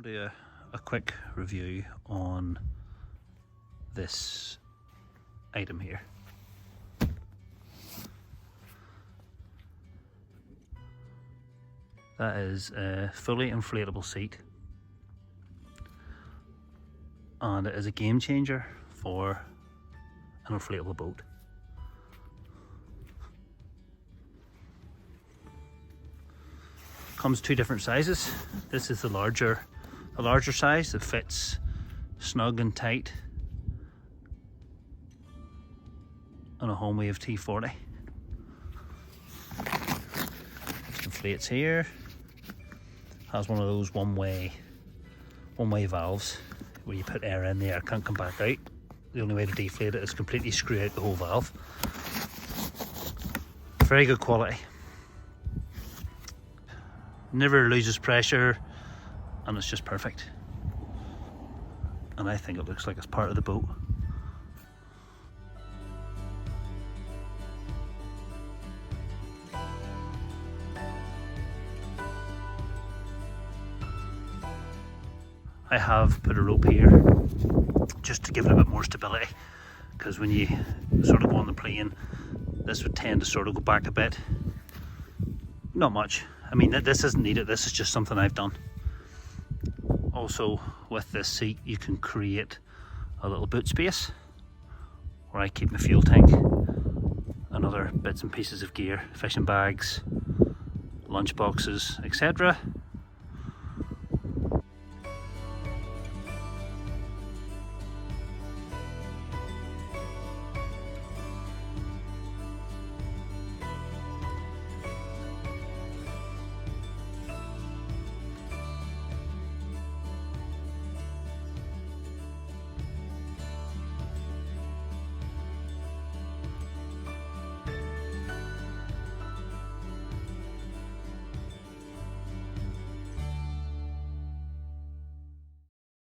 want to do a quick review on this item here. That is a fully inflatable seat, and it is a game changer for an inflatable boat. Comes two different sizes. This is the larger size that fits snug and tight on a honwave T40. Just inflates here. Has one of those one-way valves where you put air in, the air can't come back out. The only way to deflate it is completely screw out the whole valve. Very good quality. Never loses pressure, and it's just perfect. And I think it looks like it's part of the boat. I have put a rope here just to give it a bit more stability, because when you sort of go on the plane, this would tend to sort of go back a bit. Not much. I mean, this isn't needed, this is just something I've done. Also, with this seat, you can create a little boot space where I keep my fuel tank and other bits and pieces of gear, fishing bags, lunch boxes, etc.